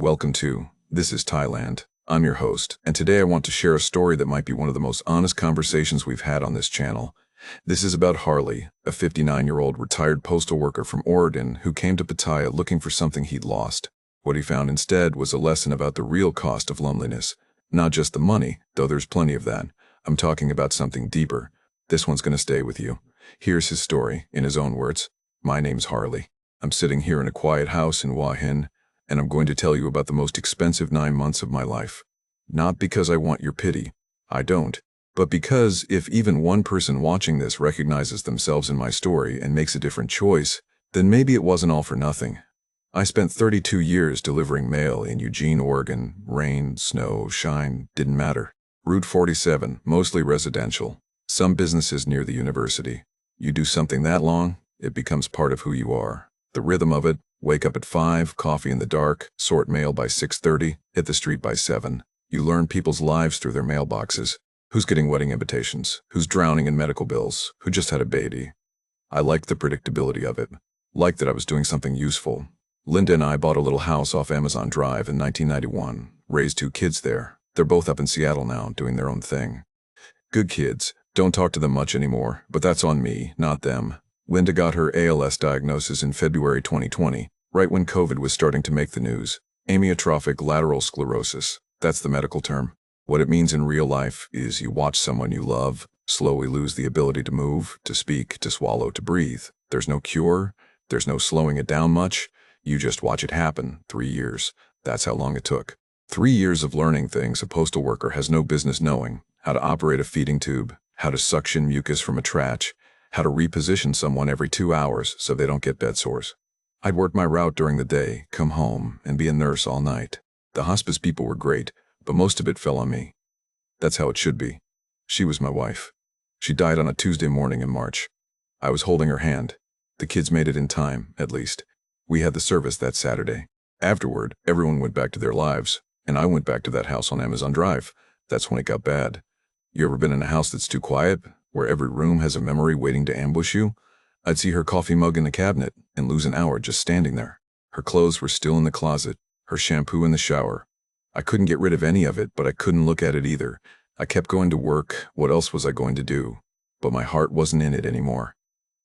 Welcome to This is Thailand. I'm your host, and today I want to share a story that might be one of the most honest conversations we've had on this channel. This is about Harley, a 59-year-old retired postal worker from Oregon who came to Pattaya looking for something he'd lost. What he found instead was a lesson about the real cost of loneliness. Not just the money, though there's plenty of that. I'm talking about something deeper. This one's gonna stay with you. Here's his story, in his own words. My name's Harley. I'm sitting here in a quiet house in Hua Hin, and I'm going to tell you about the most expensive 9 months of my life. Not because I want your pity. I don't. But because if even one person watching this recognizes themselves in my story and makes a different choice, then maybe it wasn't all for nothing. I spent 32 years delivering mail in Eugene, Oregon. Rain, snow, shine, didn't matter. Route 47, mostly residential. Some businesses near the university. You do something that long, it becomes part of who you are. The rhythm of it, wake up at 5, coffee in the dark, sort mail by 6:30, hit the street by 7. You learn people's lives through their mailboxes. Who's getting wedding invitations? Who's drowning in medical bills? Who just had a baby? I liked the predictability of it. Liked that I was doing something useful. Linda and I bought a little house off Amazon Drive in 1991. Raised 2 kids there. They're both up in Seattle now, doing their own thing. Good kids. Don't talk to them much anymore, but that's on me, not them. Linda got her ALS diagnosis in February 2020, right when COVID was starting to make the news. Amyotrophic lateral sclerosis. That's the medical term. What it means in real life is you watch someone you love slowly lose the ability to move, to speak, to swallow, to breathe. There's no cure. There's no slowing it down much. You just watch it happen. 3 years. That's how long it took. 3 years of learning things a postal worker has no business knowing. How to operate a feeding tube, how to suction mucus from a trach, how to reposition someone every 2 hours so they don't get bed sores. I'd work my route during the day, come home, and be a nurse all night. The hospice people were great, but most of it fell on me. That's how it should be. She was my wife. She died on a Tuesday morning in March. I was holding her hand. The kids made it in time, at least. We had the service that Saturday. Afterward, everyone went back to their lives, and I went back to that house on Amazon Drive. That's when it got bad. You ever been in a house that's too quiet, where every room has a memory waiting to ambush you? I'd see her coffee mug in the cabinet and lose an hour just standing there. Her clothes were still in the closet, her shampoo in the shower. I couldn't get rid of any of it, but I couldn't look at it either. I kept going to work. What else was I going to do? But my heart wasn't in it anymore.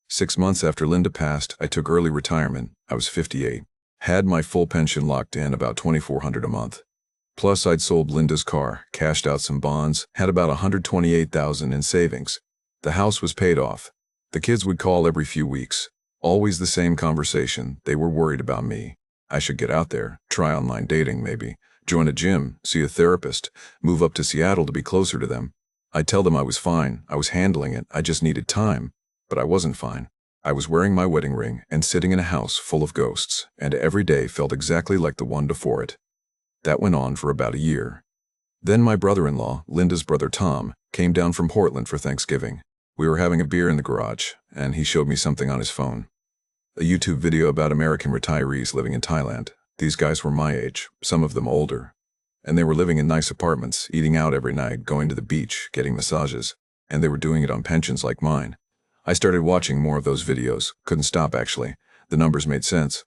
6 months after Linda passed, I took early retirement. I was 58. Had my full pension locked in, about $2,400 a month. Plus, I'd sold Linda's car, cashed out some bonds, had about $128,000 in savings. The house was paid off. The kids would call every few weeks. Always the same conversation. They were worried about me. I should get out there, try online dating maybe, join a gym, see a therapist, move up to Seattle to be closer to them. I'd tell them I was fine, I was handling it, I just needed time. But I wasn't fine. I was wearing my wedding ring and sitting in a house full of ghosts, and every day felt exactly like the one before it. That went on for about a year. Then my brother-in-law, Linda's brother Tom, came down from Portland for Thanksgiving. We were having a beer in the garage, and he showed me something on his phone. A YouTube video about American retirees living in Thailand. These guys were my age, some of them older. And they were living in nice apartments, eating out every night, going to the beach, getting massages. And they were doing it on pensions like mine. I started watching more of those videos. Couldn't stop, actually. The numbers made sense.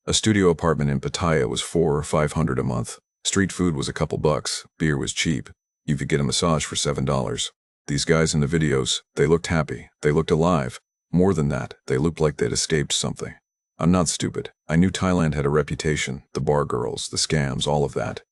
A studio apartment in Pattaya was $400 or $500 a month. Street food was a couple bucks. Beer was cheap. You could get a massage for $7. These guys in the videos, they looked happy. They looked alive. More than that, they looked like they'd escaped something. I'm not stupid. I knew Thailand had a reputation, the bar girls, the scams, all of that.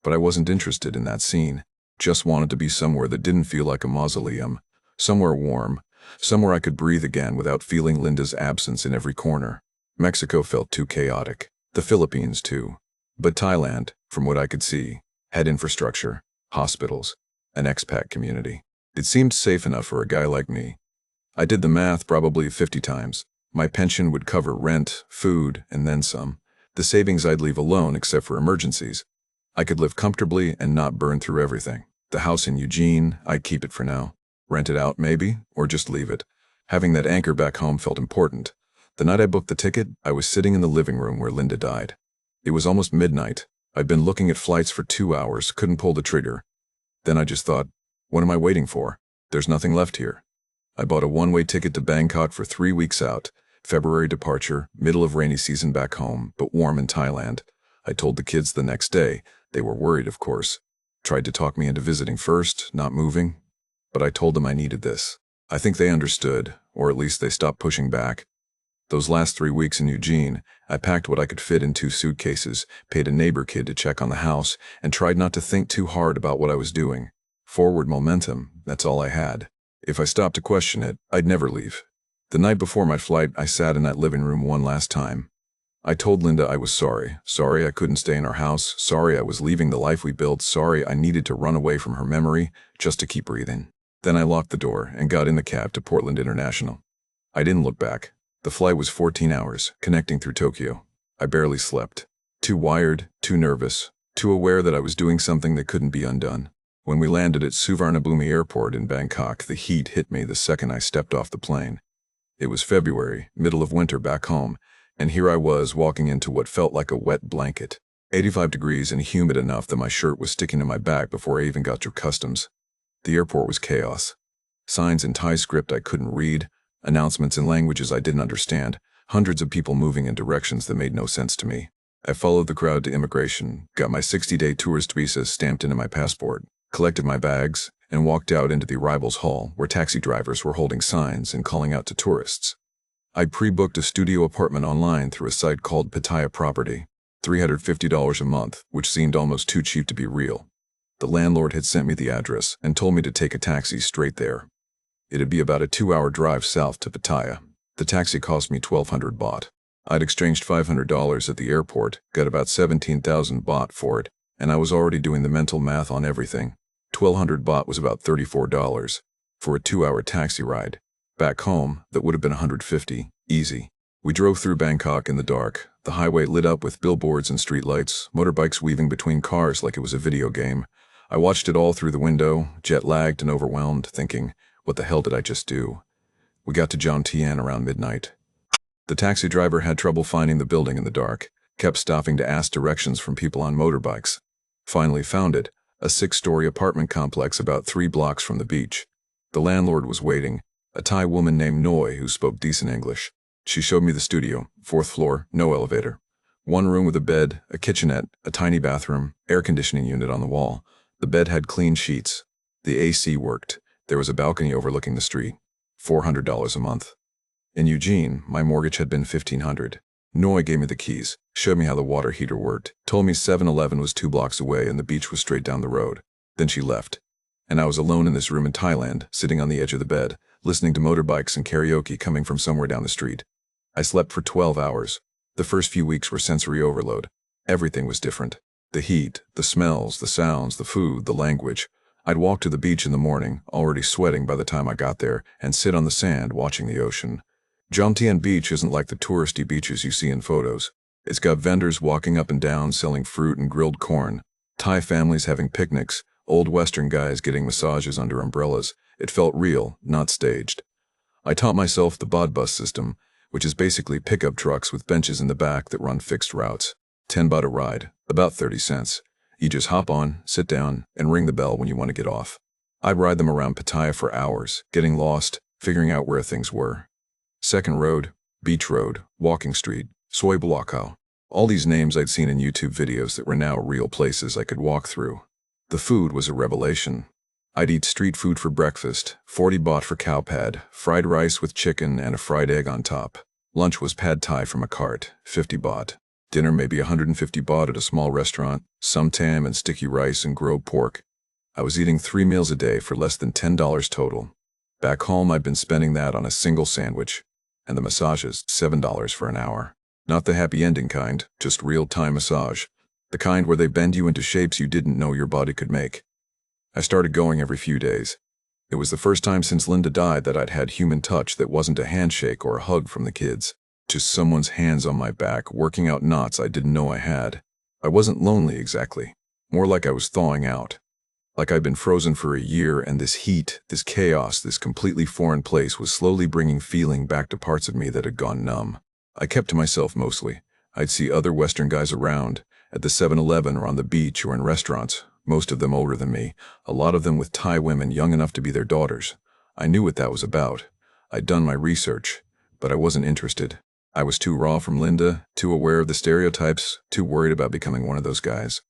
But I wasn't interested in that scene. Just wanted to be somewhere that didn't feel like a mausoleum. Somewhere warm. Somewhere I could breathe again without feeling Linda's absence in every corner. Mexico felt too chaotic. The Philippines too. But Thailand, from what I could see, had infrastructure, hospitals, an expat community. It seemed safe enough for a guy like me. I did the math probably 50 times. My pension would cover rent, food, and then some. The savings I'd leave alone except for emergencies. I could live comfortably and not burn through everything. The house in Eugene, I'd keep it for now. Rent it out maybe, or just leave it. Having that anchor back home felt important. The night I booked the ticket, I was sitting in the living room where Linda died. It was almost midnight. I'd been looking at flights for 2 hours, couldn't pull the trigger. Then I just thought, what am I waiting for? There's nothing left here. I bought a one-way ticket to Bangkok for 3 weeks out. February departure, middle of rainy season back home, but warm in Thailand. I told the kids the next day. They were worried, of course. Tried to talk me into visiting first, not moving. But I told them I needed this. I think they understood, or at least they stopped pushing back. Those last 3 weeks in Eugene, I packed what I could fit in 2 suitcases, paid a neighbor kid to check on the house, and tried not to think too hard about what I was doing. Forward momentum, that's all I had. If I stopped to question it, I'd never leave. The night before my flight, I sat in that living room one last time. I told Linda I was sorry. Sorry I couldn't stay in our house. Sorry I was leaving the life we built. Sorry I needed to run away from her memory just to keep breathing. Then I locked the door and got in the cab to Portland International. I didn't look back. The flight was 14 hours, connecting through Tokyo. I barely slept. Too wired, too nervous, too aware that I was doing something that couldn't be undone. When we landed at Suvarnabhumi Airport in Bangkok, the heat hit me the second I stepped off the plane. It was February, middle of winter back home, and here I was walking into what felt like a wet blanket. 85 degrees and humid enough that my shirt was sticking to my back before I even got through customs. The airport was chaos. Signs in Thai script I couldn't read, announcements in languages I didn't understand, hundreds of people moving in directions that made no sense to me. I followed the crowd to immigration, got my 60-day tourist visa stamped into my passport, collected my bags, and walked out into the arrivals hall where taxi drivers were holding signs and calling out to tourists. I'd pre-booked a studio apartment online through a site called Pattaya Property, $350 a month, which seemed almost too cheap to be real. The landlord had sent me the address and told me to take a taxi straight there. It'd be about a 2-hour drive south to Pattaya. The taxi cost me 1,200 baht. I'd exchanged $500 at the airport, got about 17,000 baht for it, and I was already doing the mental math on everything. 1,200 baht was about $34 for a 2-hour taxi ride. Back home, that would have been 150, easy. We drove through Bangkok in the dark, the highway lit up with billboards and streetlights, motorbikes weaving between cars like it was a video game. I watched it all through the window, jet-lagged and overwhelmed, thinking, what the hell did I just do? We got to Jomtien around midnight. The taxi driver had trouble finding the building in the dark, kept stopping to ask directions from people on motorbikes. Finally found it, a 6-story apartment complex about 3 blocks from the beach. The landlord was waiting, a Thai woman named Noi who spoke decent English. She showed me the studio, 4th floor, no elevator. 1 room with a bed, a kitchenette, a tiny bathroom, air conditioning unit on the wall. The bed had clean sheets. The AC worked. There was a balcony overlooking the street. $400 a month. In Eugene, my mortgage had been $1,500. Noi gave me the keys, showed me how the water heater worked, told me 7-Eleven was 2 blocks away and the beach was straight down the road. Then she left. And I was alone in this room in Thailand, sitting on the edge of the bed, listening to motorbikes and karaoke coming from somewhere down the street. I slept for 12 hours. The first few weeks were sensory overload. Everything was different. The heat, the smells, the sounds, the food, the language. I'd walk to the beach in the morning, already sweating by the time I got there, and sit on the sand watching the ocean. Jomtien Beach isn't like the touristy beaches you see in photos. It's got vendors walking up and down selling fruit and grilled corn, Thai families having picnics, old Western guys getting massages under umbrellas. It felt real, not staged. I taught myself the bod bus system, which is basically pickup trucks with benches in the back that run fixed routes. 10 baht a ride, about 30 cents. You just hop on, sit down, and ring the bell when you want to get off. I'd ride them around Pattaya for hours, getting lost, figuring out where things were. Second Road, Beach Road, Walking Street, Soi Blockow. All these names I'd seen in YouTube videos that were now real places I could walk through. The food was a revelation. I'd eat street food for breakfast, 40 baht for cow pad, fried rice with chicken and a fried egg on top. Lunch was pad thai from a cart, 50 baht. Dinner maybe 150 baht at a small restaurant, some tam and sticky rice and grilled pork. I was eating 3 meals a day for less than $10 total. Back home I'd been spending that on a single sandwich. And the massages, $7 for an hour. Not the happy ending kind, just real Thai massage. The kind where they bend you into shapes you didn't know your body could make. I started going every few days. It was the first time since Linda died that I'd had human touch that wasn't a handshake or a hug from the kids. Just someone's hands on my back, working out knots I didn't know I had. I wasn't lonely exactly. More like I was thawing out. Like I'd been frozen for a year and this heat, this chaos, this completely foreign place was slowly bringing feeling back to parts of me that had gone numb. I kept to myself mostly. I'd see other Western guys around, at the 7-Eleven or on the beach or in restaurants, most of them older than me, a lot of them with Thai women young enough to be their daughters. I knew what that was about. I'd done my research, but I wasn't interested. I was too raw from Linda, too aware of the stereotypes, too worried about becoming one of those guys.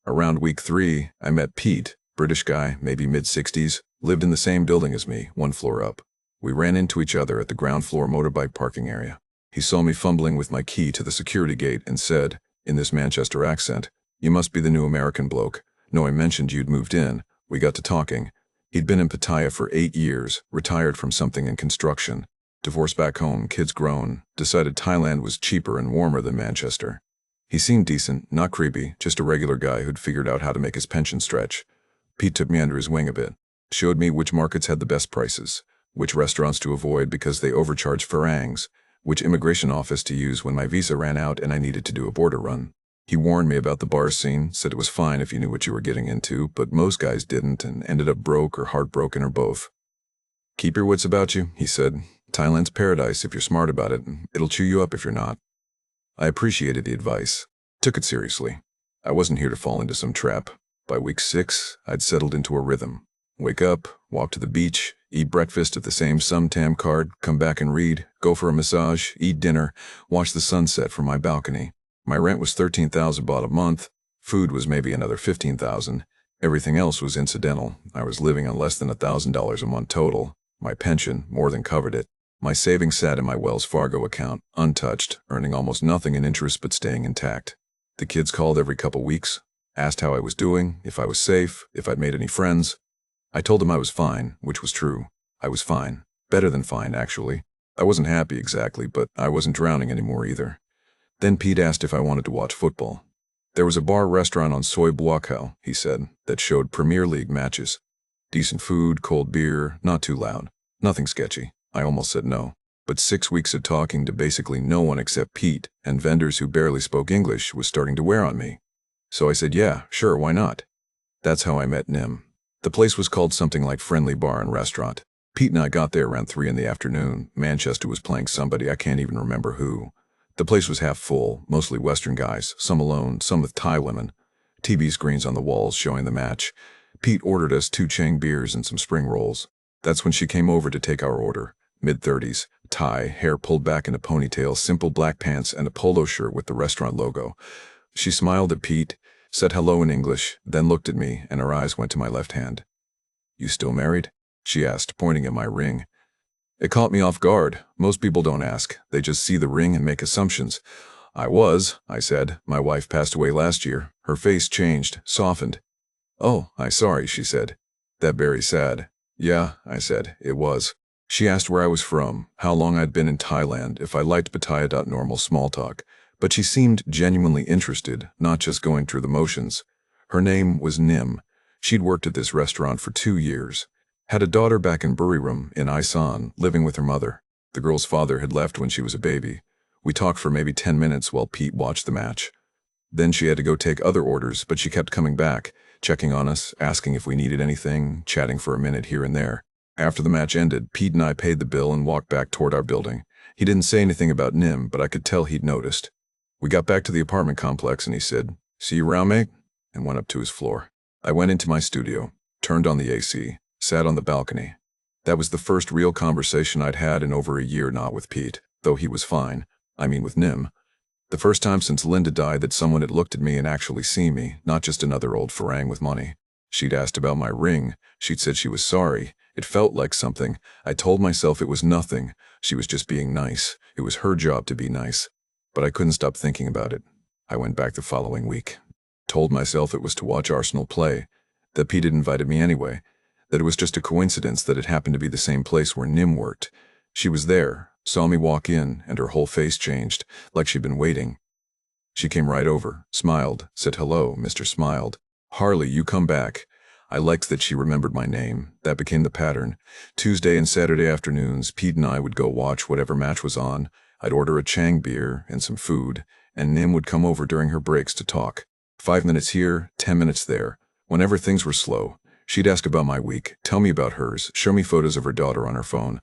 Around week 3, I met Pete, British guy, maybe mid-60s, lived in the same building as me, one floor up. We ran into each other at the ground floor motorbike parking area. He saw me fumbling with my key to the security gate and said, in this Manchester accent, "You must be the new American bloke. No, I mentioned you'd moved in." We got to talking. He'd been in Pattaya for 8 years, retired from something in construction. Divorced back home, kids grown, decided Thailand was cheaper and warmer than Manchester. He seemed decent, not creepy, just a regular guy who'd figured out how to make his pension stretch. Pete took me under his wing a bit, showed me which markets had the best prices, which restaurants to avoid because they overcharge farangs, which immigration office to use when my visa ran out and I needed to do a border run. He warned me about the bar scene, said it was fine if you knew what you were getting into, but most guys didn't and ended up broke or heartbroken or both. "Keep your wits about you," he said. "Thailand's paradise if you're smart about it. It'll chew you up if you're not." I appreciated the advice, took it seriously. I wasn't here to fall into some trap. By week 6, I'd settled into a rhythm. Wake up, walk to the beach, eat breakfast at the same Sumtam card, come back and read, go for a massage, eat dinner, watch the sunset from my balcony. My rent was $13,000 baht a month. Food was maybe another $15,000. Everything else was incidental. I was living on less than $1,000 a month total. My pension more than covered it. My savings sat in my Wells Fargo account, untouched, earning almost nothing in interest but staying intact. The kids called every couple weeks, asked how I was doing, if I was safe, if I'd made any friends. I told them I was fine, which was true. I was fine. Better than fine, actually. I wasn't happy exactly, but I wasn't drowning anymore either. Then Pete asked if I wanted to watch football. There was a bar-restaurant on Soi Buakaw, he said, that showed Premier League matches. Decent food, cold beer, not too loud. Nothing sketchy. I almost said no. But 6 weeks of talking to basically no one except Pete and vendors who barely spoke English was starting to wear on me. So I said, yeah, sure, why not? That's how I met Nim. The place was called something like Friendly Bar and Restaurant. Pete and I got there around 3 in the afternoon. Manchester was playing somebody, I can't even remember who. The place was half full, mostly Western guys, some alone, some with Thai women. TV screens on the walls showing the match. Pete ordered us 2 Chang beers and some spring rolls. That's when she came over to take our order. Mid-30s, Thai, hair pulled back in a ponytail, simple black pants, and a polo shirt with the restaurant logo. She smiled at Pete, said hello in English, then looked at me, and her eyes went to my left hand. "You still married?" she asked, pointing at my ring. It caught me off guard. Most people don't ask. They just see the ring and make assumptions. "I was," I said. "My wife passed away last year." Her face changed, softened. "Oh, I'm sorry," she said. "That very sad." "Yeah," I said, "it was." She asked where I was from, how long I'd been in Thailand, if I liked Pattaya. Normal small talk. But she seemed genuinely interested, not just going through the motions. Her name was Nim. She'd worked at this restaurant for 2 years. Had a daughter back in Buriram, in Isan, living with her mother. The girl's father had left when she was a baby. We talked for maybe 10 minutes while Pete watched the match. Then she had to go take other orders, but she kept coming back, checking on us, asking if we needed anything, chatting for a minute here and there. After the match ended, Pete and I paid the bill and walked back toward our building. He didn't say anything about Nim, but I could tell he'd noticed. We got back to the apartment complex and he said, "See you around, mate?" and went up to his floor. I went into my studio, turned on the AC, sat on the balcony. That was the first real conversation I'd had in over a year, not with Pete, though he was fine. I mean with Nim. The first time since Linda died that someone had looked at me and actually seen me, not just another old farang with money. She'd asked about my ring. She'd said she was sorry. It felt like something. I told myself it was nothing. She was just being nice. It was her job to be nice. But I couldn't stop thinking about it. I went back the following week. Told myself it was to watch Arsenal play. That Pete had invited me anyway. That it was just a coincidence that it happened to be the same place where Nim worked. She was there, saw me walk in, and her whole face changed, like she'd been waiting. She came right over, smiled, said hello, Mr. Smiled. "Harley, you come back." I liked that she remembered my name. That became the pattern. Tuesday and Saturday afternoons, Pete and I would go watch whatever match was on. I'd order a Chang beer and some food, and Nim would come over during her breaks to talk. 5 minutes here, 10 minutes there. Whenever things were slow, she'd ask about my week, tell me about hers, show me photos of her daughter on her phone.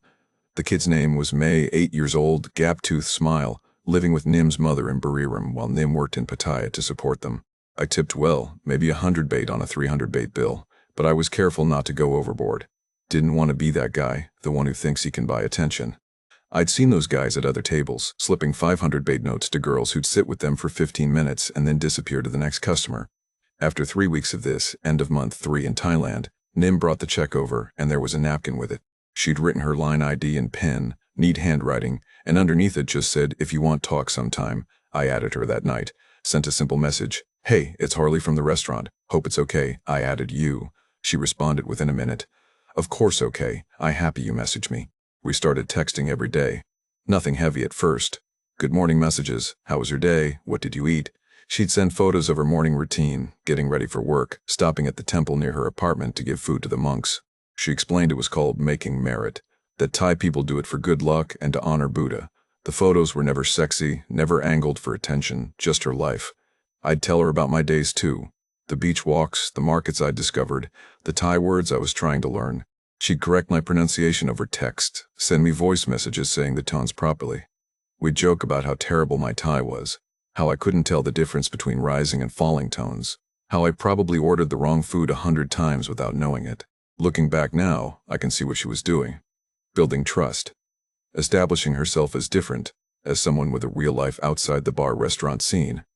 The kid's name was May, 8 years old, gap-toothed smile, living with Nim's mother in Buriram while Nim worked in Pattaya to support them. I tipped well, maybe 100 baht on a 300 baht bill, but I was careful not to go overboard. Didn't want to be that guy, the one who thinks he can buy attention. I'd seen those guys at other tables, slipping 500 baht notes to girls who'd sit with them for 15 minutes and then disappear to the next customer. After 3 weeks of this, end of month 3 in Thailand, Nim brought the check over and there was a napkin with it. She'd written her line ID in pen, neat handwriting, and underneath it just said, "If you want talk sometime." I added her that night, sent a simple message. "Hey, it's Harley from the restaurant. Hope it's okay. I added you." She responded within a minute. "Of course okay. I happy you messaged me." We started texting every day. Nothing heavy at first. Good morning messages. How was your day? What did you eat? She'd send photos of her morning routine, getting ready for work, stopping at the temple near her apartment to give food to the monks. She explained it was called making merit, that Thai people do it for good luck and to honor Buddha. The photos were never sexy, never angled for attention, just her life. I'd tell her about my days too. The beach walks, the markets I'd discovered, the Thai words I was trying to learn. She'd correct my pronunciation over text, send me voice messages saying the tones properly. We'd joke about how terrible my Thai was, how I couldn't tell the difference between rising and falling tones, how I probably ordered the wrong food 100 times without knowing it. Looking back now, I can see what she was doing. Building trust. Establishing herself as different, as someone with a real life outside the bar-restaurant scene.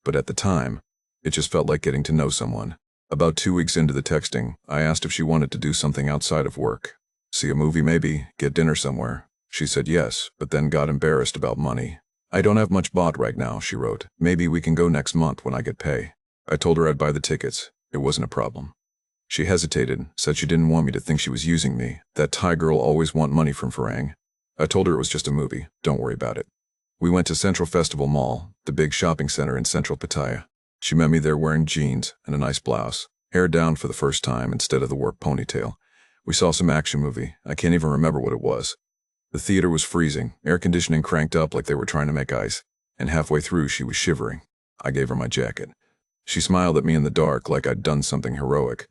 But at the time, it just felt like getting to know someone. About 2 weeks into the texting, I asked if she wanted to do something outside of work. See a movie maybe, get dinner somewhere. She said yes, but then got embarrassed about money. "I don't have much baht right now," she wrote. "Maybe we can go next month when I get pay." I told her I'd buy the tickets. It wasn't a problem. She hesitated, said she didn't want me to think she was using me. That Thai girl always want money from Farang. I told her it was just a movie. Don't worry about it. We went to Central Festival Mall, the big shopping center in central Pattaya. She met me there wearing jeans and a nice blouse, hair down for the first time instead of the warped ponytail. We saw some action movie. I can't even remember what it was. The theater was freezing, air conditioning cranked up like they were trying to make ice, and halfway through she was shivering. I gave her my jacket. She smiled at me in the dark like I'd done something heroic.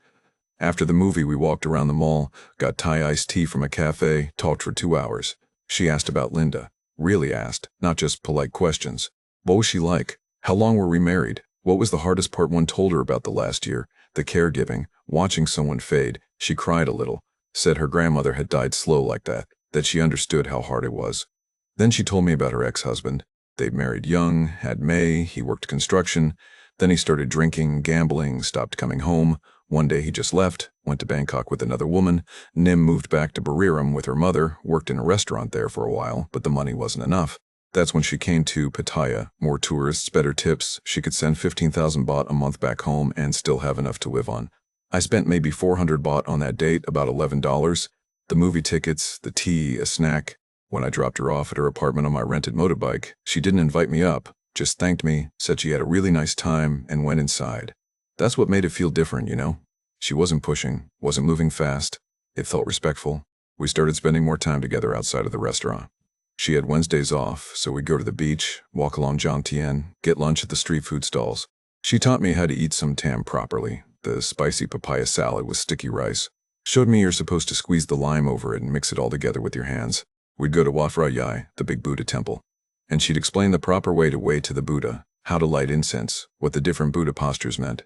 After the movie, we walked around the mall, got Thai iced tea from a cafe, talked for 2 hours. She asked about Linda. Really asked, not just polite questions. What was she like? How long were we married? What was the hardest part? One told her about the last year, the caregiving, watching someone fade. She cried a little, said her grandmother had died slow like that she understood how hard it was. Then she told me about her ex-husband. They'd married young, had May, he worked construction. Then he started drinking, gambling, stopped coming home. One day he just left, went to Bangkok with another woman. Nim moved back to Buriram with her mother, worked in a restaurant there for a while, but the money wasn't enough. That's when she came to Pattaya. More tourists, better tips. She could send 15,000 baht a month back home and still have enough to live on. I spent maybe 400 baht on that date, about $11. The movie tickets, the tea, a snack. When I dropped her off at her apartment on my rented motorbike, she didn't invite me up, just thanked me, said she had a really nice time, and went inside. That's what made it feel different, you know? She wasn't pushing, wasn't moving fast. It felt respectful. We started spending more time together outside of the restaurant. She had Wednesdays off, so we'd go to the beach, walk along Jomtien, get lunch at the street food stalls. She taught me how to eat some tam properly, the spicy papaya salad with sticky rice. Showed me you're supposed to squeeze the lime over it and mix it all together with your hands. We'd go to Wat Phra Yai, the big Buddha temple, and she'd explain the proper way to the Buddha, how to light incense, what the different Buddha postures meant.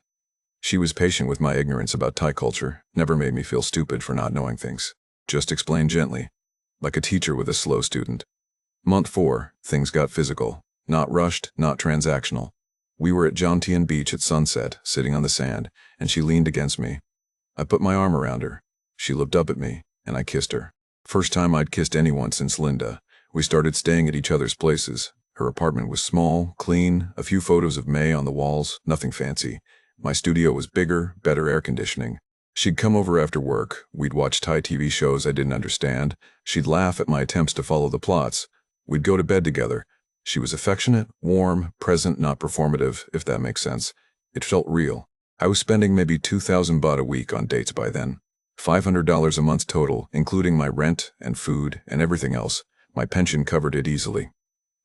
She was patient with my ignorance about Thai culture, never made me feel stupid for not knowing things. Just explained gently, like a teacher with a slow student. Month 4, things got physical. Not rushed, not transactional. We were at Jomtien Beach at sunset, sitting on the sand, and she leaned against me. I put my arm around her. She looked up at me, and I kissed her. First time I'd kissed anyone since Linda. We started staying at each other's places. Her apartment was small, clean, a few photos of May on the walls, nothing fancy. My studio was bigger, better air conditioning. She'd come over after work. We'd watch Thai TV shows I didn't understand. She'd laugh at my attempts to follow the plots. We'd go to bed together. She was affectionate, warm, present, not performative, if that makes sense. It felt real. I was spending maybe 2,000 baht a week on dates by then. $500 a month total, including my rent and food and everything else. My pension covered it easily.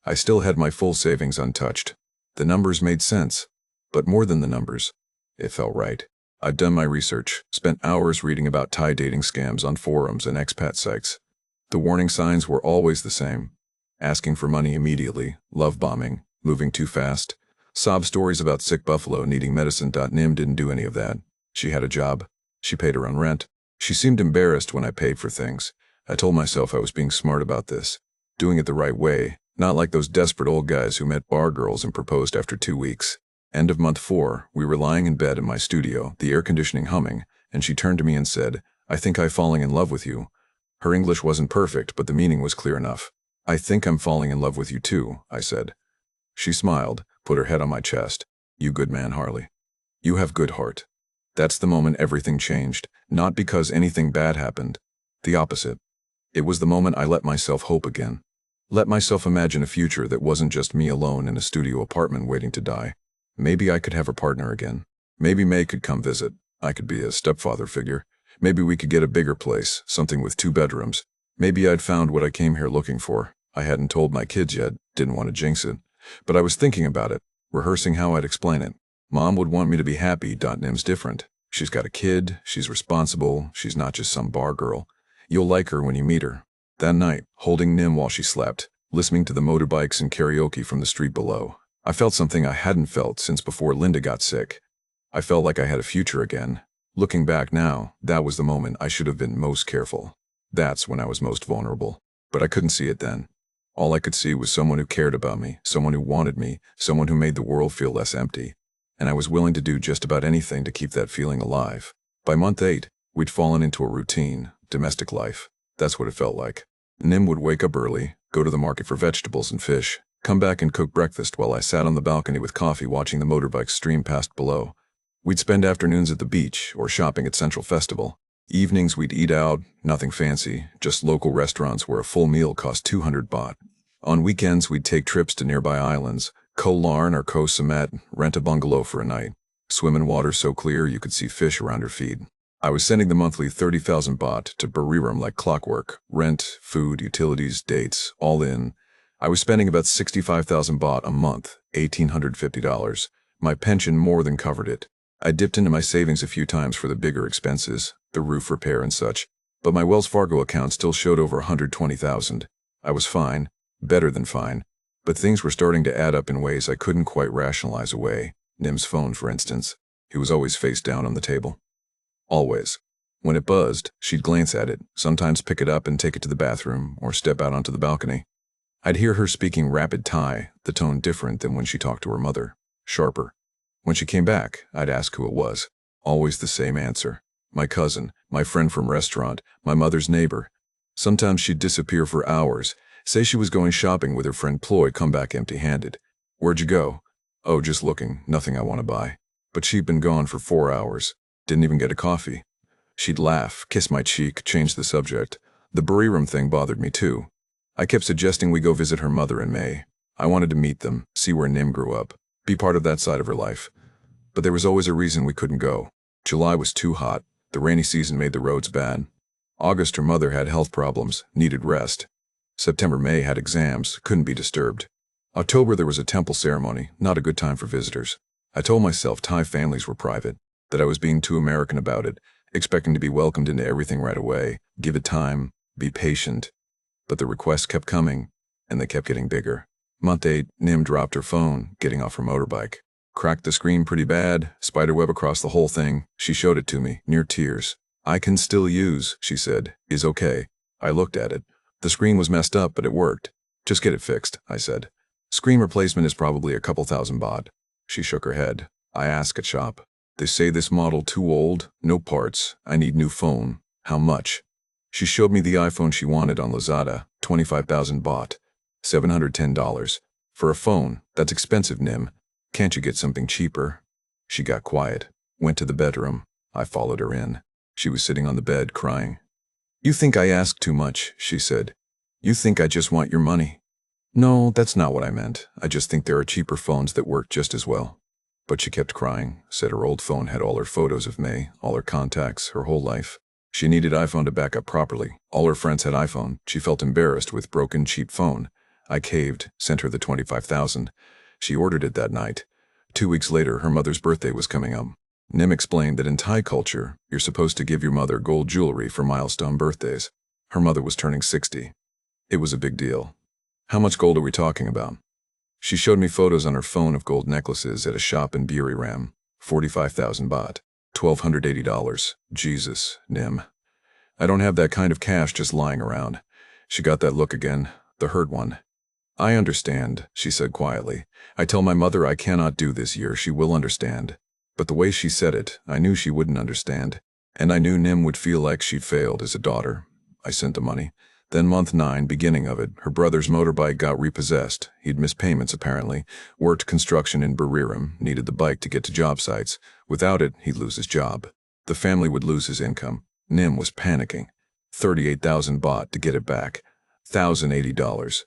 I still had my full savings untouched. The numbers made sense, but more than the numbers, it felt right. I'd done my research, spent hours reading about Thai dating scams on forums and expat sites. The warning signs were always the same. Asking for money immediately, love bombing, moving too fast, sob stories about sick buffalo needing medicine. Nim didn't do any of that. She had a job. She paid her own rent. She seemed embarrassed when I paid for things. I told myself I was being smart about this. Doing it the right way, not like those desperate old guys who met bar girls and proposed after 2 weeks. End of month 4, we were lying in bed in my studio, the air conditioning humming, and she turned to me and said, "I think I'm falling in love with you." Her English wasn't perfect, but the meaning was clear enough. "I think I'm falling in love with you too," I said. She smiled, put her head on my chest. "You good man, Harley. You have good heart." That's the moment everything changed, not because anything bad happened. The opposite. It was the moment I let myself hope again. Let myself imagine a future that wasn't just me alone in a studio apartment waiting to die. Maybe I could have a partner again. Maybe May could come visit. I could be a stepfather figure. Maybe we could get a bigger place, something with 2 bedrooms. Maybe I'd found what I came here looking for. I hadn't told my kids yet, didn't want to jinx it. But I was thinking about it, rehearsing how I'd explain it. Mom would want me to be happy. Nim's different. She's got a kid, she's responsible, she's not just some bar girl. You'll like her when you meet her. That night, holding Nim while she slept, listening to the motorbikes and karaoke from the street below, I felt something I hadn't felt since before Linda got sick. I felt like I had a future again. Looking back now, that was the moment I should have been most careful. That's when I was most vulnerable. But I couldn't see it then. All I could see was someone who cared about me, someone who wanted me, someone who made the world feel less empty. And I was willing to do just about anything to keep that feeling alive. By month 8, we'd fallen into a routine, domestic life. That's what it felt like. Nim would wake up early, go to the market for vegetables and fish, come back and cook breakfast while I sat on the balcony with coffee watching the motorbikes stream past below. We'd spend afternoons at the beach or shopping at Central Festival. Evenings we'd eat out, nothing fancy, just local restaurants where a full meal cost 200 baht. On weekends we'd take trips to nearby islands, Koh Larn or Koh Samet, rent a bungalow for a night, swim in water so clear you could see fish around your feet. I was sending the monthly 30,000 baht to Buriram like clockwork, rent, food, utilities, dates, all in. I was spending about 65,000 baht a month, $1,850. My pension more than covered it. I dipped into my savings a few times for the bigger expenses, the roof repair and such, but my Wells Fargo account still showed over 120,000. I was fine, better than fine, but things were starting to add up in ways I couldn't quite rationalize away. Nim's phone, for instance. He was always face down on the table. Always. When it buzzed, she'd glance at it, sometimes pick it up and take it to the bathroom or step out onto the balcony. I'd hear her speaking rapid Thai, the tone different than when she talked to her mother, sharper. When she came back, I'd ask who it was. Always the same answer. My cousin, my friend from restaurant, my mother's neighbor. Sometimes she'd disappear for hours, say she was going shopping with her friend Ploy, come back empty-handed. "Where'd you go?" "Oh, just looking, nothing I want to buy." But she'd been gone for 4 hours. Didn't even get a coffee. She'd laugh, kiss my cheek, change the subject. The Buriram thing bothered me too. I kept suggesting we go visit her mother in May. I wanted to meet them, see where Nim grew up, be part of that side of her life. But there was always a reason we couldn't go. July was too hot. The rainy season made the roads bad. August, her mother had health problems, needed rest. September, May had exams, couldn't be disturbed. October, there was a temple ceremony, not a good time for visitors. I told myself Thai families were private, that I was being too American about it, expecting to be welcomed into everything right away, give it time, be patient. But the requests kept coming, and they kept getting bigger. Month 8, Nim dropped her phone, getting off her motorbike. Cracked the screen pretty bad, spiderweb across the whole thing. She showed it to me, near tears. "I can still use," she said, "is okay." I looked at it. The screen was messed up, but it worked. "Just get it fixed," I said. "Screen replacement is probably a couple thousand baht." She shook her head. I asked at shop. "They say this model too old, no parts, I need new phone. How much?" She showed me the iPhone she wanted on Lazada, 25,000 baht, $710. For a phone, that's expensive, Nim. Can't you get something cheaper? She got quiet, went to the bedroom. I followed her in. She was sitting on the bed, crying. "You think I ask too much," she said. "You think I just want your money." "No, that's not what I meant. I just think there are cheaper phones that work just as well." But she kept crying, said her old phone had all her photos of May, all her contacts, her whole life. She needed iPhone to back up properly. All her friends had iPhone. She felt embarrassed with broken, cheap phone. I caved, sent her the 25,000. She ordered it that night. 2 weeks later, her mother's birthday was coming up. Nim explained that in Thai culture, you're supposed to give your mother gold jewelry for milestone birthdays. Her mother was turning 60. It was a big deal. "How much gold are we talking about?" She showed me photos on her phone of gold necklaces at a shop in Buriram. 45,000 baht. $1,280. Jesus, Nim. I don't have that kind of cash just lying around. She got that look again. the hurt one. I understand, she said quietly. I tell my mother I cannot do this year, she will understand. But the way she said it, I knew she wouldn't understand. And I knew Nim would feel like she'd failed as a daughter. I sent the money. Then month 9, beginning of it, her brother's motorbike got repossessed. He'd missed payments apparently, worked construction in Buriram, needed the bike to get to job sites. Without it, he'd lose his job. The family would lose his income. Nim was panicking. 38,000 baht to get it back. $1,080.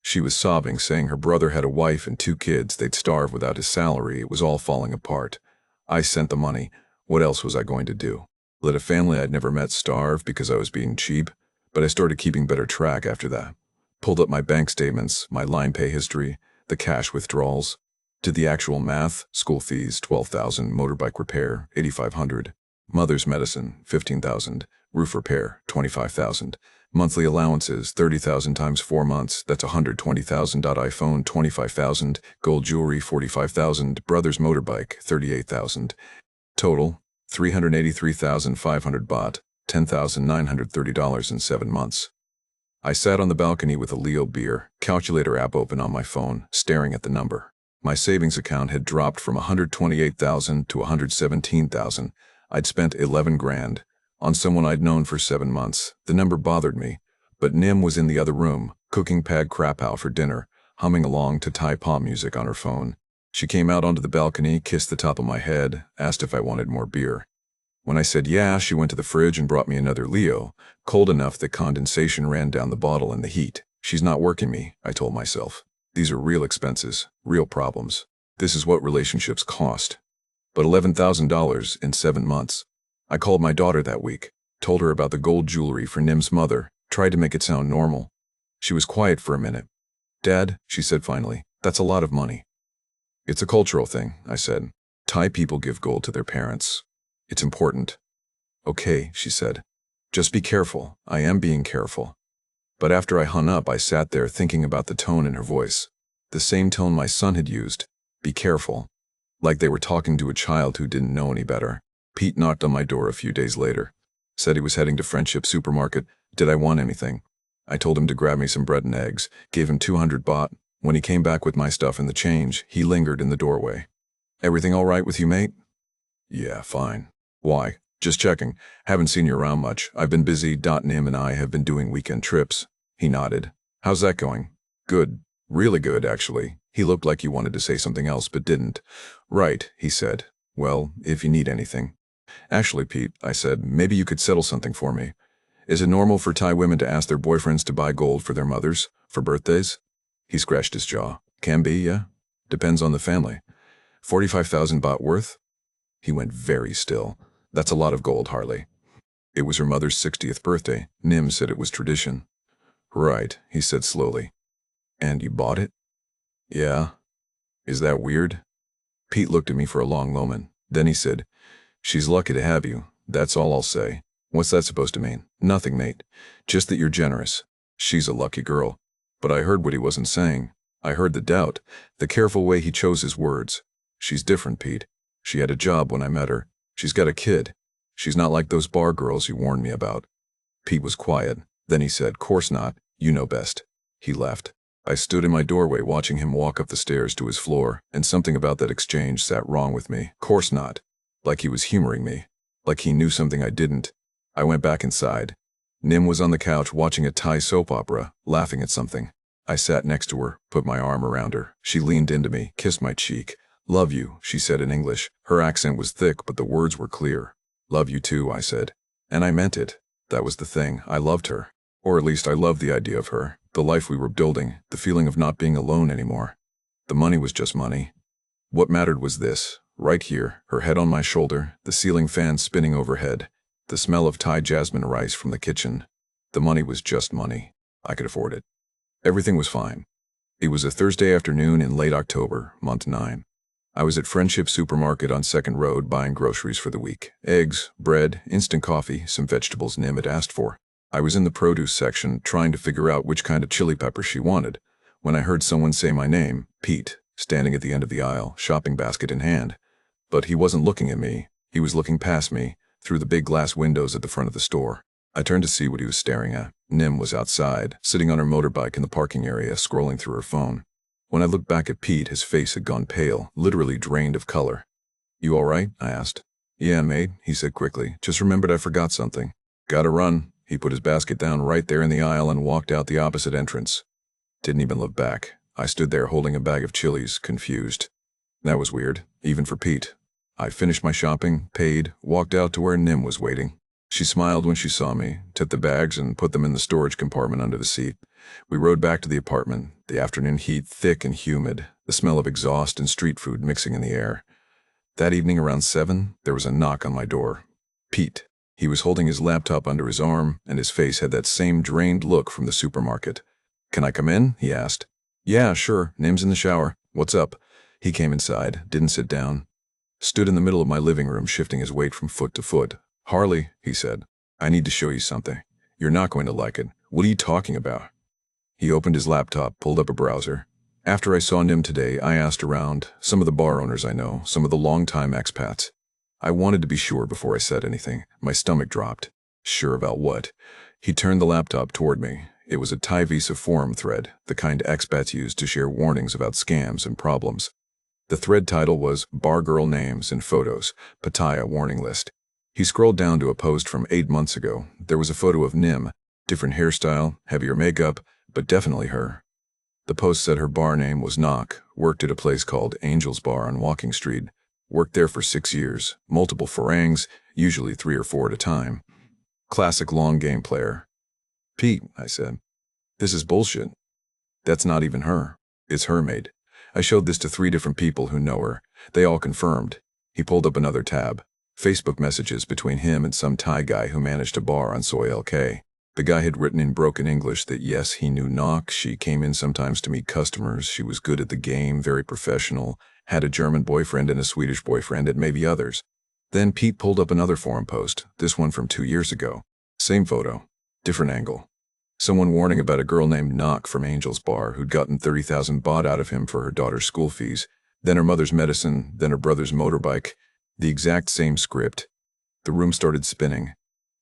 She was sobbing, saying her brother had a wife and 2 kids. They'd starve without his salary. It was all falling apart. I sent the money. What else was I going to do? Let a family I'd never met starve because I was being cheap? But I started keeping better track after that. Pulled up my bank statements, my line pay history, the cash withdrawals. Did the actual math, school fees, 12,000, motorbike repair, 8,500, mother's medicine, 15,000, roof repair, 25,000, monthly allowances, 30,000 times 4 months, that's 120,000. iPhone, 25,000, gold jewelry, 45,000, brother's motorbike, 38,000. Total, 383,500 baht. $10,930 in 7 months. I sat on the balcony with a Leo beer, calculator app open on my phone, staring at the number. My savings account had dropped from 128,000 to 117,000. I'd spent 11 grand on someone I'd known for 7 months. The number bothered me, but Nim was in the other room, cooking pad krapao for dinner, humming along to Thai pop music on her phone. She came out onto the balcony, kissed the top of my head, asked if I wanted more beer. When I said yeah, she went to the fridge and brought me another Leo, cold enough that condensation ran down the bottle in the heat. She's not working me, I told myself. These are real expenses, real problems. This is what relationships cost. But $11,000 in 7 months. I called my daughter that week, told her about the gold jewelry for Nim's mother, tried to make it sound normal. She was quiet for a minute. Dad, she said finally, that's a lot of money. It's a cultural thing, I said. Thai people give gold to their parents. It's important. Okay, she said. Just be careful. I am being careful. But after I hung up, I sat there thinking about the tone in her voice. The same tone my son had used. Be careful. Like they were talking to a child who didn't know any better. Pete knocked on my door a few days later. Said he was heading to Friendship Supermarket. Did I want anything? I told him to grab me some bread and eggs. Gave him 200 baht. When he came back with my stuff and the change, he lingered in the doorway. Everything all right with you, mate? Yeah, fine. Why? Just checking. Haven't seen you around much. I've been busy. Nim and I have been doing weekend trips. He nodded. How's that going? Good. Really good, actually. He looked like he wanted to say something else, but didn't. Right, he said. Well, if you need anything. Actually, Pete, I said, maybe you could settle something for me. Is it normal for Thai women to ask their boyfriends to buy gold for their mothers, for birthdays? He scratched his jaw. Can be, yeah. Depends on the family. 45,000 baht worth? He went very still. That's a lot of gold, Harley. It was her mother's 60th birthday. Nim said it was tradition. Right, he said slowly. And you bought it? Yeah. Is that weird? Pete looked at me for a long moment. Then he said, she's lucky to have you. That's all I'll say. What's that supposed to mean? Nothing, mate. Just that you're generous. She's a lucky girl. But I heard what he wasn't saying. I heard the doubt, the careful way he chose his words. She's different, Pete. She had a job when I met her. She's got a kid. She's not like those bar girls you warned me about. Pete was quiet. Then he said, course not. You know best. He left. I stood in my doorway watching him walk up the stairs to his floor, and something about that exchange sat wrong with me. Course not. Like he was humoring me. Like he knew something I didn't. I went back inside. Nim was on the couch watching a Thai soap opera, laughing at something. I sat next to her, put my arm around her. She leaned into me, kissed my cheek. Love you, she said in English. Her accent was thick, but the words were clear. Love you too, I said. And I meant it. That was the thing. I loved her. Or at least I loved the idea of her, the life we were building, the feeling of not being alone anymore. The money was just money. What mattered was this, right here, her head on my shoulder, the ceiling fan spinning overhead, the smell of Thai jasmine rice from the kitchen. The money was just money. I could afford it. Everything was fine. It was a Thursday afternoon in late October, month 9. I was at Friendship Supermarket on 2nd Road buying groceries for the week. Eggs, bread, instant coffee, some vegetables Nim had asked for. I was in the produce section trying to figure out which kind of chili pepper she wanted, when I heard someone say my name, Pete, standing at the end of the aisle, shopping basket in hand. But he wasn't looking at me. He was looking past me, through the big glass windows at the front of the store. I turned to see what he was staring at. Nim was outside, sitting on her motorbike in the parking area, scrolling through her phone. When I looked back at Pete, his face had gone pale, literally drained of color. "You all right?" I asked. "Yeah, mate," he said quickly. "Just remembered I forgot something." "Gotta run." He put his basket down right there in the aisle and walked out the opposite entrance. Didn't even look back. I stood there holding a bag of chilies, confused. That was weird, even for Pete. I finished my shopping, paid, walked out to where Nim was waiting. She smiled when she saw me, took the bags and put them in the storage compartment under the seat. We rode back to the apartment, the afternoon heat thick and humid, the smell of exhaust and street food mixing in the air. That evening around 7, there was a knock on my door. Pete. He was holding his laptop under his arm, and his face had that same drained look from the supermarket. "Can I come in?" he asked. "Yeah, sure. Nim's in the shower. What's up?" He came inside, didn't sit down. Stood in the middle of my living room, shifting his weight from foot to foot. "Harley," he said, "I need to show you something. You're not going to like it. What are you talking about?" He opened his laptop, pulled up a browser. After I saw Nim today, I asked around, some of the bar owners I know, some of the longtime expats. I wanted to be sure before I said anything. My stomach dropped. Sure about what? He turned the laptop toward me. It was a Thai visa forum thread, the kind expats use to share warnings about scams and problems. The thread title was Bar Girl Names and Photos, Pattaya Warning List. He scrolled down to a post from 8 months ago. There was a photo of Nim, different hairstyle, heavier makeup, but definitely her. The post said her bar name was Knock, worked at a place called Angel's Bar on Walking Street, worked there for 6 years, multiple farangs, usually 3 or 4 at a time. Classic long game player. "Pete," I said, "this is bullshit. That's not even her. It's her mate. I showed this to 3 different people who know her. They all confirmed." He pulled up another tab. Facebook messages between him and some Thai guy who managed a bar on Soy LK. The guy had written in broken English that yes, he knew Knock, she came in sometimes to meet customers, she was good at the game, very professional, had a German boyfriend and a Swedish boyfriend and maybe others. Then Pete pulled up another forum post, this one from 2 years ago. Same photo, different angle. Someone warning about a girl named Knock from Angel's Bar who'd gotten 30,000 baht out of him for her daughter's school fees, then her mother's medicine, then her brother's motorbike. The exact same script. The room started spinning.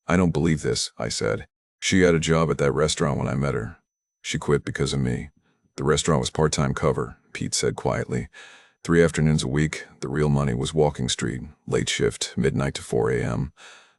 "I don't believe this," I said. "She had a job at that restaurant when I met her. She quit because of me. The restaurant was part-time cover," Pete said quietly. 3 afternoons a week, the real money was Walking Street, late shift, midnight to 4 a.m.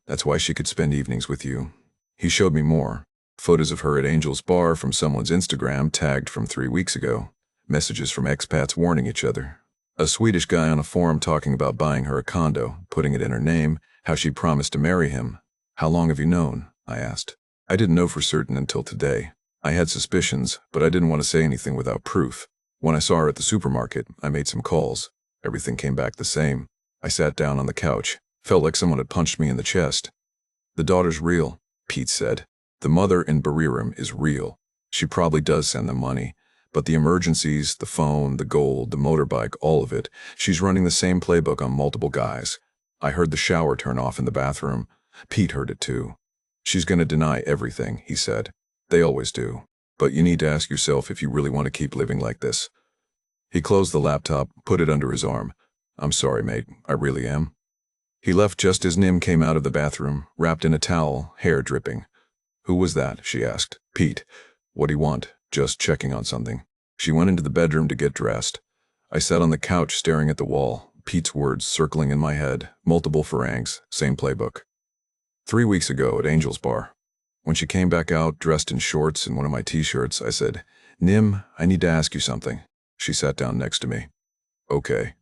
That's why she could spend evenings with you. He showed me more. Photos of her at Angel's Bar from someone's Instagram tagged from 3 weeks ago. Messages from expats warning each other. A Swedish guy on a forum talking about buying her a condo, putting it in her name, how she promised to marry him. "How long have you known?" I asked. I didn't know for certain until today. I had suspicions, but I didn't want to say anything without proof. When I saw her at the supermarket, I made some calls. Everything came back the same. I sat down on the couch. Felt like someone had punched me in the chest. "The daughter's real," Pete said. "The mother in Bariram is real. She probably does send them money. But the emergencies, the phone, the gold, the motorbike, all of it, she's running the same playbook on multiple guys. I heard the shower turn off in the bathroom. Pete heard it too. She's gonna deny everything," he said. "They always do. But you need to ask yourself if you really want to keep living like this." He closed the laptop, put it under his arm. "I'm sorry, mate. I really am." He left just as Nim came out of the bathroom, wrapped in a towel, hair dripping. "Who was that?" she asked. "Pete. What do you want?" "Just checking on something." She went into the bedroom to get dressed. I sat on the couch staring at the wall, Pete's words circling in my head, multiple farangs, same playbook. 3 weeks ago at Angel's Bar. When she came back out, dressed in shorts and one of my t-shirts, I said, "Nim, I need to ask you something." She sat down next to me. "Okay.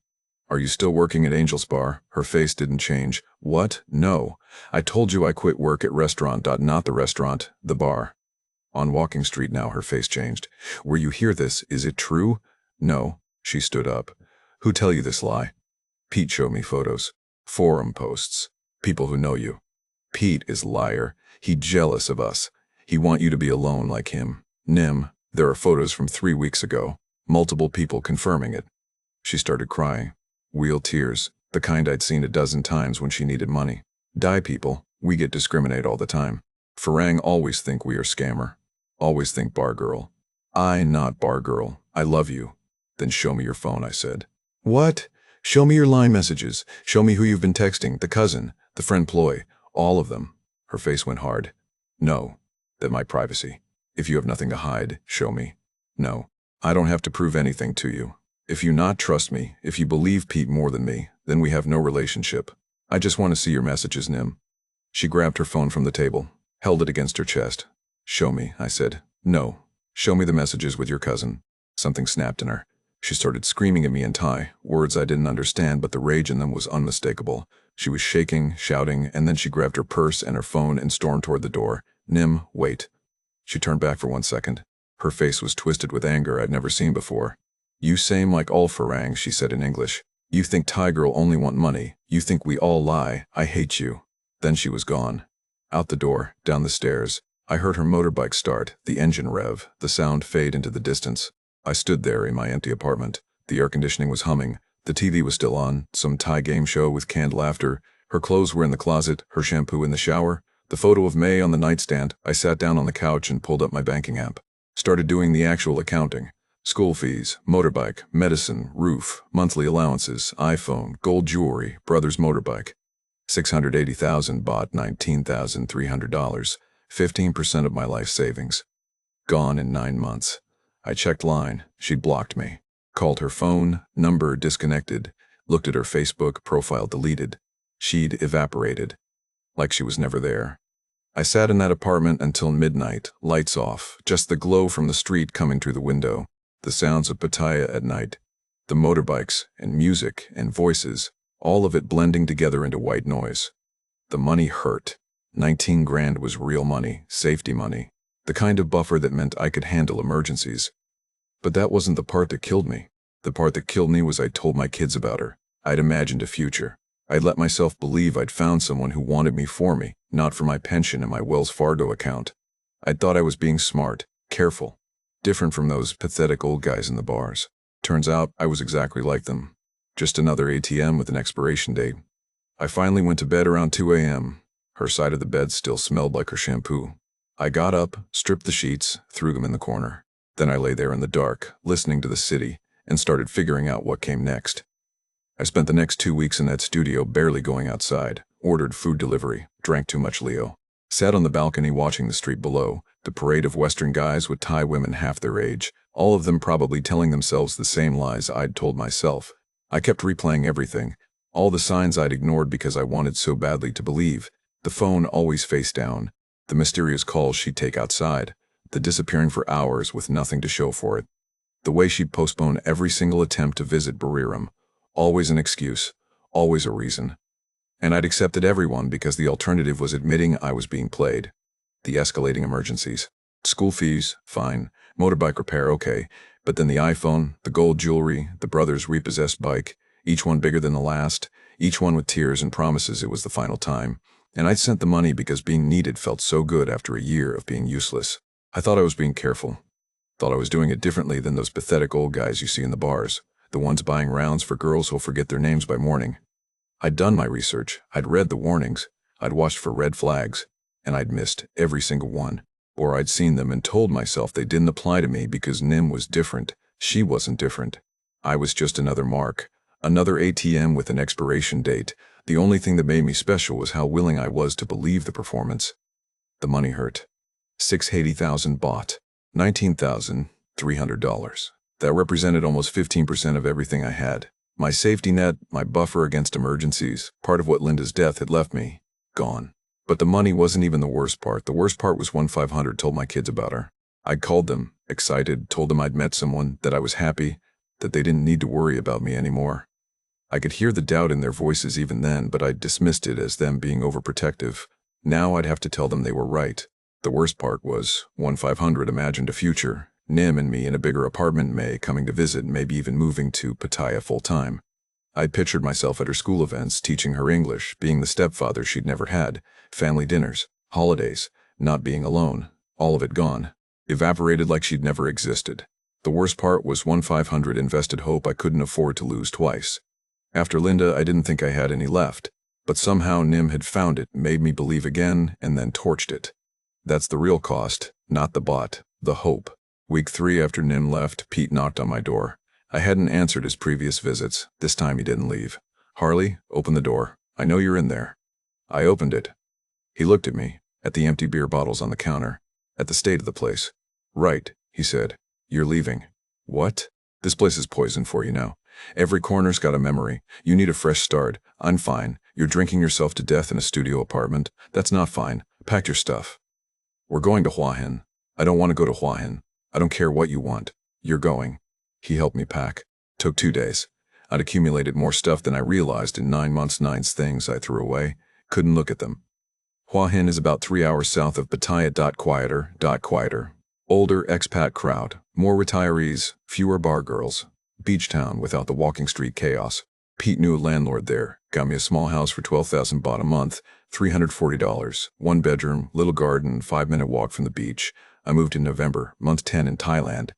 Are you still working at Angel's Bar?" Her face didn't change. "What? No. I told you I quit work at restaurant. Not the restaurant, the bar." On Walking Street now, her face changed. "Where you hear this, is it true?" "No." She stood up. "Who tell you this lie?" Pete showed me photos. Forum posts. People who know you. "Pete is liar. He jealous of us. He want you to be alone like him. Nim, there are photos from 3 weeks ago. Multiple people confirming it." She started crying. Real tears, the kind I'd seen a dozen times when she needed money. "Die people, we get discriminate all the time. Farang always think we are scammer. Always think bar girl. I not bar girl. I love you." "Then show me your phone," I said. "What? Show me your line messages. Show me who you've been texting, the cousin, the friend ploy, all of them." Her face went hard. "No." That my privacy. If you have nothing to hide, show me. No. I don't have to prove anything to you. If you not trust me, if you believe Pete more than me, then we have no relationship. I just want to see your messages, Nim. She grabbed her phone from the table, held it against her chest. Show me, I said. No. Show me the messages with your cousin. Something snapped in her. She started screaming at me in Thai, words I didn't understand, but the rage in them was unmistakable. She was shaking, shouting, and then she grabbed her purse and her phone and stormed toward the door. Nim, wait. She turned back for 1 second. Her face was twisted with anger I'd never seen before. You same like all Farang, she said in English. You think Thai girl only want money. You think we all lie. I hate you. Then she was gone. Out the door, down the stairs. I heard her motorbike start, the engine rev, the sound fade into the distance. I stood there in my empty apartment. The air conditioning was humming. The TV was still on, some Thai game show with canned laughter. Her clothes were in the closet, her shampoo in the shower. The photo of May on the nightstand. I sat down on the couch and pulled up my banking app. Started doing the actual accounting. School fees, motorbike, medicine, roof, monthly allowances, iPhone, gold jewelry, brother's motorbike. $680,000 bought $19,300. 15% of my life savings. Gone in 9 months. I checked line. She'd blocked me. Called her phone, number disconnected. Looked at her Facebook, profile deleted. She'd evaporated. Like she was never there. I sat in that apartment until midnight, lights off, just the glow from the street coming through the window, the sounds of Pattaya at night, the motorbikes and music and voices, all of it blending together into white noise. The money hurt. 19 grand was real money, safety money, the kind of buffer that meant I could handle emergencies. But that wasn't the part that killed me. The part that killed me was I'd told my kids about her. I'd imagined a future. I'd let myself believe I'd found someone who wanted me for me, not for my pension and my Wells Fargo account. I'd thought I was being smart, careful, different from those pathetic old guys in the bars. Turns out I was exactly like them. Just another ATM with an expiration date. I finally went to bed around 2 a.m. Her side of the bed still smelled like her shampoo. I got up, stripped the sheets, threw them in the corner. Then I lay there in the dark, listening to the city, and started figuring out what came next. I spent the next 2 weeks in that studio barely going outside, ordered food delivery, drank too much Leo, sat on the balcony watching the street below, the parade of Western guys with Thai women half their age, all of them probably telling themselves the same lies I'd told myself. I kept replaying everything, all the signs I'd ignored because I wanted so badly to believe. The phone always face down, the mysterious calls she'd take outside, the disappearing for hours with nothing to show for it, the way she'd postpone every single attempt to visit Buriram, always an excuse, always a reason. And I'd accepted everyone because the alternative was admitting I was being played. The escalating emergencies. School fees, fine. Motorbike repair, okay. But then the iPhone, the gold jewelry, the brother's repossessed bike, each one bigger than the last, each one with tears and promises it was the final time. And I'd sent the money because being needed felt so good after a year of being useless. I thought I was being careful. Thought I was doing it differently than those pathetic old guys you see in the bars, the ones buying rounds for girls who'll forget their names by morning. I'd done my research, I'd read the warnings, I'd watched for red flags, and I'd missed every single one. Or I'd seen them and told myself they didn't apply to me because Nim was different. She wasn't different. I was just another mark, another ATM with an expiration date. The only thing that made me special was how willing I was to believe the performance. The money hurt. $680,000 bought. $19,300. That represented almost 15% of everything I had. My safety net, my buffer against emergencies, part of what Linda's death had left me, gone. But the money wasn't even the worst part. The worst part was when 500 told my kids about her. I called them, excited, told them I'd met someone, that I was happy, that they didn't need to worry about me anymore. I could hear the doubt in their voices even then, but I dismissed it as them being overprotective. Now I'd have to tell them they were right. The worst part was, 500 imagined a future, Nim and me in a bigger apartment, May coming to visit, maybe even moving to Pattaya full-time. I pictured myself at her school events, teaching her English, being the stepfather she'd never had, family dinners, holidays, not being alone, all of it gone, evaporated like she'd never existed. The worst part was 500 invested hope I couldn't afford to lose twice. After Linda, I didn't think I had any left, but somehow Nim had found it, made me believe again, and then torched it. That's the real cost, not the bot, the hope. Week 3 after Nim left, Pete knocked on my door. I hadn't answered his previous visits. This time he didn't leave. Harley, open the door. I know you're in there. I opened it. He looked at me, at the empty beer bottles on the counter. At the state of the place. Right, he said. You're leaving. What? This place is poison for you now. Every corner's got a memory. You need a fresh start. I'm fine. You're drinking yourself to death in a studio apartment. That's not fine. Pack your stuff. We're going to Hua Hin. I don't want to go to Hua Hin. I don't care what you want. You're going. He helped me pack. Took 2 days. I'd accumulated more stuff than I realized in 9 months. 9 things I threw away. Couldn't look at them. Hua Hin is about 3 hours south of Pattaya. Quieter. Older expat crowd. More retirees. Fewer bar girls. Beach town without the walking street chaos. Pete knew a landlord there. Got me a small house for $12,000 baht a month. $340. 1 bedroom, little garden, 5-minute walk from the beach. I moved in November, month 10 in Thailand.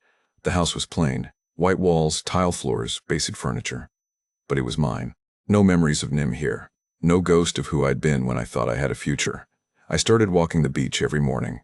The house was plain. White walls, tile floors, basic furniture. But it was mine. No memories of Nim here. No ghost of who I'd been when I thought I had a future. I started walking the beach every morning.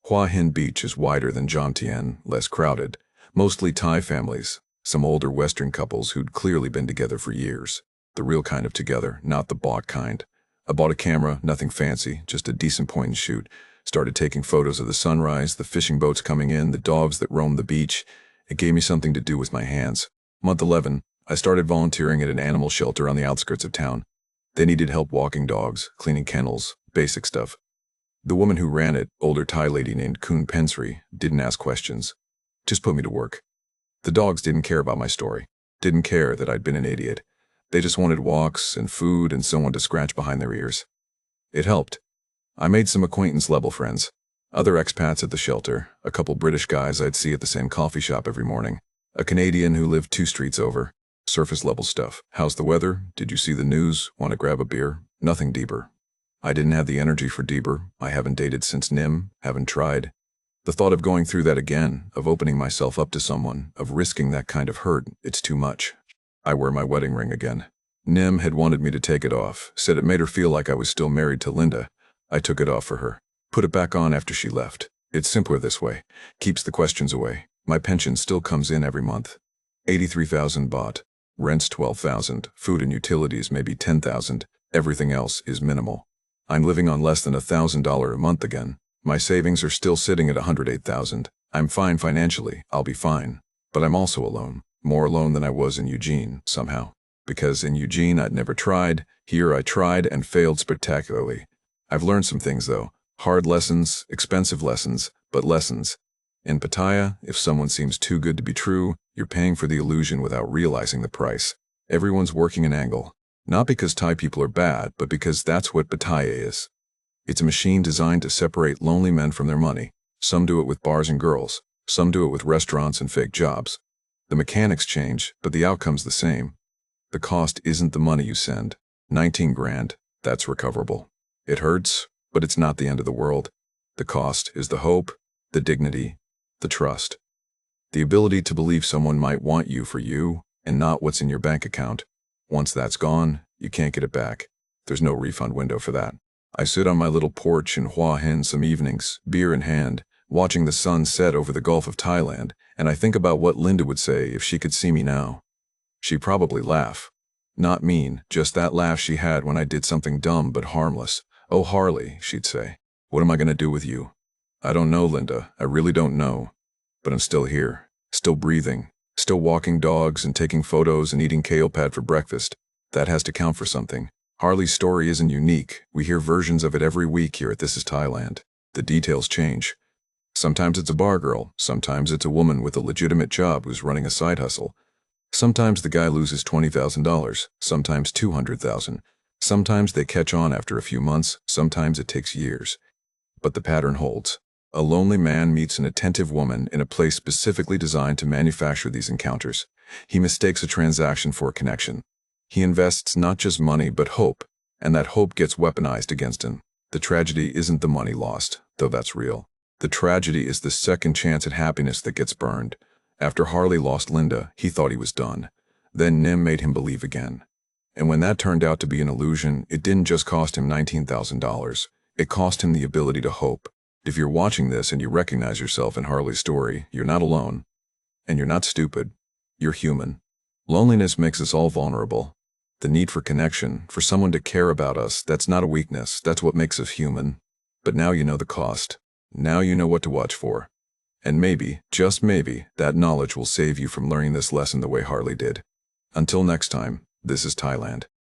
Hua Hin Beach is wider than Jomtien, less crowded. Mostly Thai families. Some older Western couples who'd clearly been together for years. The real kind of together, not the bought kind. I bought a camera, nothing fancy, just a decent point and shoot. Started taking photos of the sunrise, the fishing boats coming in, the dogs that roamed the beach. It gave me something to do with my hands. Month 11, I started volunteering at an animal shelter on the outskirts of town. They needed help walking dogs, cleaning kennels, basic stuff. The woman who ran it, older Thai lady named Kun Pensri, didn't ask questions. Just put me to work. The dogs didn't care about my story. Didn't care that I'd been an idiot. They just wanted walks and food and someone to scratch behind their ears. It helped. I made some acquaintance-level friends. Other expats at the shelter, a couple British guys I'd see at the same coffee shop every morning, a Canadian who lived 2 streets over. Surface-level stuff. How's the weather? Did you see the news? Want to grab a beer? Nothing deeper. I didn't have the energy for deeper. I haven't dated since Nim, haven't tried. The thought of going through that again, of opening myself up to someone, of risking that kind of hurt, it's too much. I wear my wedding ring again. Nim had wanted me to take it off, said it made her feel like I was still married to Linda. I took it off for her. Put it back on after she left. It's simpler this way. Keeps the questions away. My pension still comes in every month. 83,000 baht. Rent's 12,000. Food and utilities maybe 10,000. Everything else is minimal. I'm living on less than $1,000 a month again. My savings are still sitting at 108,000. I'm fine financially. I'll be fine. But I'm also alone. More alone than I was in Eugene, somehow. Because in Eugene I'd never tried. Here I tried and failed spectacularly. I've learned some things though. Hard lessons, expensive lessons, but lessons. In Pattaya, if someone seems too good to be true, you're paying for the illusion without realizing the price. Everyone's working an angle. Not because Thai people are bad, but because that's what Pattaya is. It's a machine designed to separate lonely men from their money. Some do it with bars and girls. Some do it with restaurants and fake jobs. The mechanics change, but the outcome's the same. The cost isn't the money you send. 19 grand, that's recoverable. It hurts, but it's not the end of the world. The cost is the hope, the dignity, the trust. The ability to believe someone might want you for you, and not what's in your bank account. Once that's gone, you can't get it back. There's no refund window for that. I sit on my little porch in Hua Hin some evenings, beer in hand, watching the sun set over the Gulf of Thailand, and I think about what Linda would say if she could see me now. She'd probably laugh. Not mean, just that laugh she had when I did something dumb but harmless. "Oh, Harley," she'd say, "what am I going to do with you?" I don't know, Linda, I really don't know. But I'm still here, still breathing, still walking dogs and taking photos and eating kale pad for breakfast. That has to count for something. Harley's story isn't unique. We hear versions of it every week here at This Is Thailand. The details change. Sometimes it's a bar girl. Sometimes it's a woman with a legitimate job who's running a side hustle. Sometimes the guy loses $20,000. Sometimes $200,000. Sometimes they catch on after a few months. Sometimes it takes years. But the pattern holds. A lonely man meets an attentive woman in a place specifically designed to manufacture these encounters. He mistakes a transaction for a connection. He invests not just money but hope, and that hope gets weaponized against him. The tragedy isn't the money lost, though that's real. The tragedy is the second chance at happiness that gets burned. After Harley lost Linda, he thought he was done. Then Nim made him believe again. And when that turned out to be an illusion, it didn't just cost him $19,000. It cost him the ability to hope. If you're watching this and you recognize yourself in Harley's story, you're not alone. And you're not stupid. You're human. Loneliness makes us all vulnerable. The need for connection, for someone to care about us, that's not a weakness. That's what makes us human. But now you know the cost. Now you know what to watch for. And maybe, just maybe, that knowledge will save you from learning this lesson the way Harley did. Until next time, this is Thailand.